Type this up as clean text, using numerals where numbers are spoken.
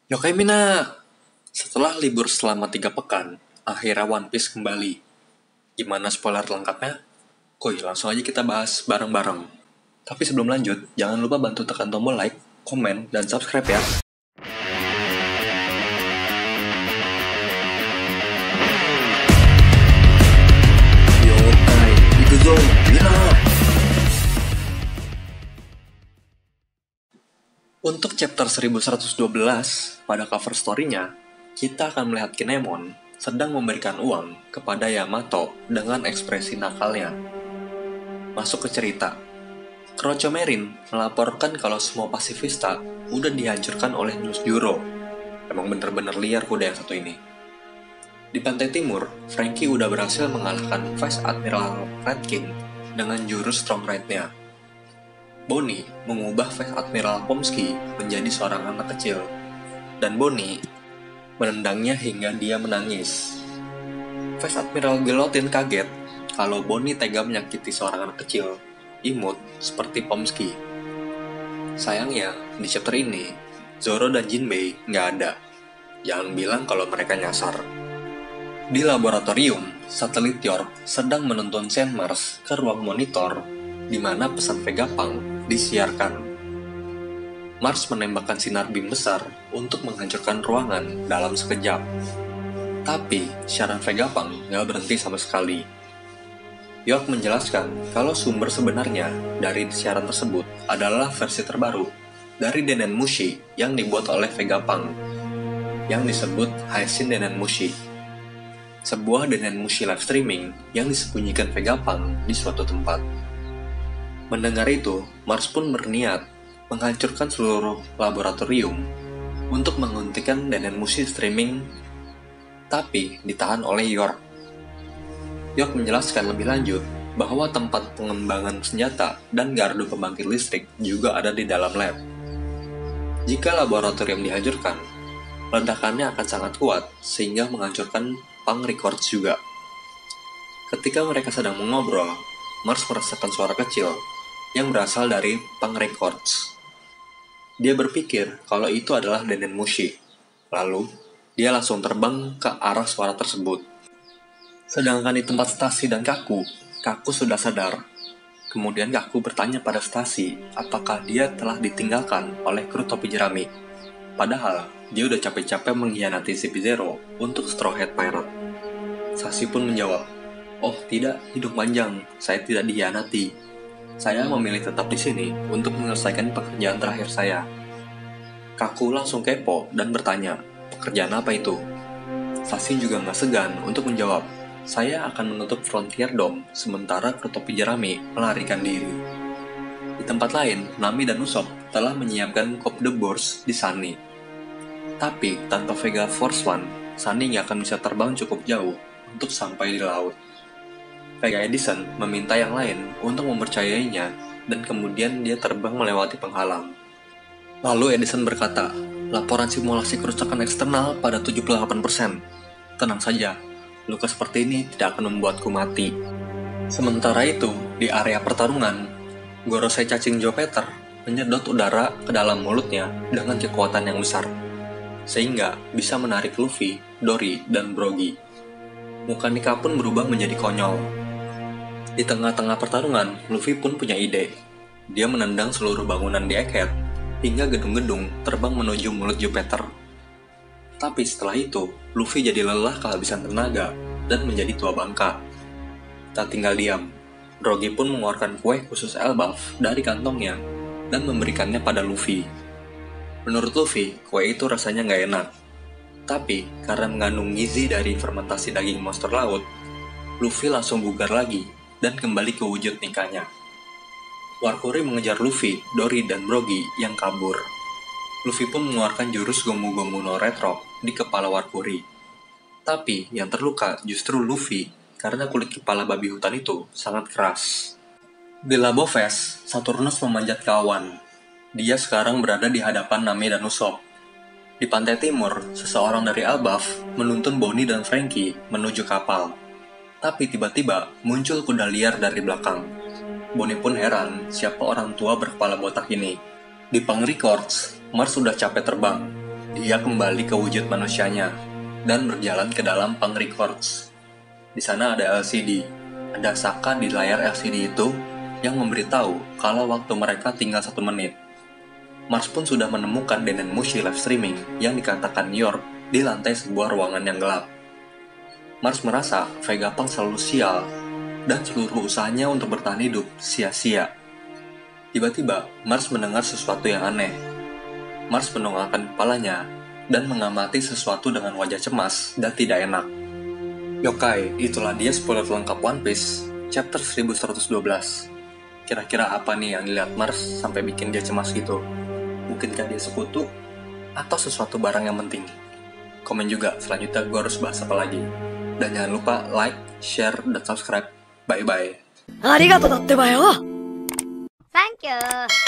Yokai Mina, setelah libur selama 3 pekan, akhirnya One Piece kembali. Gimana spoiler lengkapnya? Kuy, langsung aja kita bahas bareng-bareng. Tapi sebelum lanjut, jangan lupa bantu tekan tombol like, komen, dan subscribe ya. Yokai, itu Mina. Untuk chapter 1112, pada cover story-nya, kita akan melihat Kinemon sedang memberikan uang kepada Yamato dengan ekspresi nakalnya. Masuk ke cerita. Croco Merin melaporkan kalau semua pasifista udah dihancurkan oleh News Bureau. Emang bener-bener liar kuda yang satu ini. Di pantai timur, Franky udah berhasil mengalahkan Vice Admiral Red King dengan jurus Storm Ride-nya. Bonnie mengubah Vice Admiral Pomsky menjadi seorang anak kecil, dan Bonnie menendangnya hingga dia menangis. Vice Admiral Guillotine kaget kalau Bonnie tega menyakiti seorang anak kecil, imut seperti Pomsky. Sayangnya, di chapter ini, Zoro dan Jinbei nggak ada. Jangan bilang kalau mereka nyasar. Di laboratorium, satelit York sedang menuntun Saint Mars ke ruang monitor di mana pesan Vegapunk disiarkan. Mars menembakkan sinar beam besar untuk menghancurkan ruangan dalam sekejap. Tapi, siaran Vegapunk nggak berhenti sama sekali. York menjelaskan kalau sumber sebenarnya dari siaran tersebut adalah versi terbaru dari Denen Mushi yang dibuat oleh Vegapunk, yang disebut Haishin Denen Mushi. Sebuah Denen Mushi live streaming yang disembunyikan Vegapunk di suatu tempat. Mendengar itu, Mars pun berniat menghancurkan seluruh laboratorium untuk menghentikan Denen Mushi streaming, tapi ditahan oleh York. York menjelaskan lebih lanjut bahwa tempat pengembangan senjata dan gardu pembangkit listrik juga ada di dalam lab. Jika laboratorium dihancurkan, ledakannya akan sangat kuat sehingga menghancurkan Punk Records juga. Ketika mereka sedang mengobrol, Mars merasakan suara kecil yang berasal dari Punk Records. Dia berpikir kalau itu adalah Denen Mushi. Lalu, dia langsung terbang ke arah suara tersebut. Sedangkan di tempat Stasi dan Kaku sudah sadar. Kemudian Kaku bertanya pada Stasi apakah dia telah ditinggalkan oleh kru topi jerami. Padahal, dia udah capek-capek mengkhianati CP0 untuk Straw Hat Pirate. Stasi pun menjawab, "Oh tidak, hidup panjang, saya tidak dikhianati. Saya memilih tetap di sini untuk menyelesaikan pekerjaan terakhir saya." Kaku langsung kepo dan bertanya, "Pekerjaan apa itu?" Stasi juga nggak segan untuk menjawab, "Saya akan menutup Frontier Dome sementara kru topi jerami melarikan diri." Di tempat lain, Nami dan Usopp telah menyiapkan Coupe de Bourse di Sunny. Tapi tanpa Vega Force One, Sunny nggak akan bisa terbang cukup jauh untuk sampai di laut. Vega Edison meminta yang lain untuk mempercayainya dan kemudian dia terbang melewati penghalang. Lalu Edison berkata, "Laporan simulasi kerusakan eksternal pada 78%. Tenang saja, luka seperti ini tidak akan membuatku mati." Sementara itu, di area pertarungan, Gorosei cacing Jupiter menyedot udara ke dalam mulutnya dengan kekuatan yang besar, sehingga bisa menarik Luffy, Dory, dan Brogy. Muka Nika pun berubah menjadi konyol. Di tengah-tengah pertarungan, Luffy pun punya ide. Dia menendang seluruh bangunan di Egghead hingga gedung-gedung terbang menuju mulut Jupiter. Tapi setelah itu, Luffy jadi lelah kehabisan tenaga dan menjadi tua bangka. Tak tinggal diam, Brogy pun mengeluarkan kue khusus Elbaf dari kantongnya dan memberikannya pada Luffy. Menurut Luffy, kue itu rasanya nggak enak. Tapi, karena mengandung gizi dari fermentasi daging monster laut, Luffy langsung bugar lagi dan kembali ke wujud Nikanya. Warkuri mengejar Luffy, Dory, dan Brogy yang kabur. Luffy pun mengeluarkan jurus Gomu Gomu no Retro di kepala Warkuri. Tapi, yang terluka justru Luffy karena kulit kepala babi hutan itu sangat keras. Di Labo Fest, Saturnus memanjat ke awan. Dia sekarang berada di hadapan Nami dan Usopp. Di pantai timur, seseorang dari Elbaf menuntun Bonnie dan Franky menuju kapal. Tapi tiba-tiba muncul kuda liar dari belakang. Bonnie pun heran siapa orang tua berkepala botak ini. Di Punk Records, Mars sudah capek terbang. Dia kembali ke wujud manusianya dan berjalan ke dalam Punk Records. Di sana ada LCD. Ada Saka di layar LCD itu yang memberitahu kalau waktu mereka tinggal 1 menit. Mars pun sudah menemukan Denenmushi live streaming yang dikatakan York di lantai sebuah ruangan yang gelap. Mars merasa Vegapunk selalu sial dan seluruh usahanya untuk bertahan hidup sia-sia. Tiba-tiba, Mars mendengar sesuatu yang aneh. Mars menongakkan kepalanya dan mengamati sesuatu dengan wajah cemas dan tidak enak. Yokai, itulah dia spoiler lengkap One Piece, chapter 1112. Kira-kira apa nih yang dilihat Mars sampai bikin dia cemas gitu? Mungkinkah dia sekutu? Atau sesuatu barang yang penting? Komen juga, selanjutnya gue harus bahas apa lagi. Dan jangan lupa like, share, dan subscribe. Bye-bye. ありがとうだってばよ。Thank you.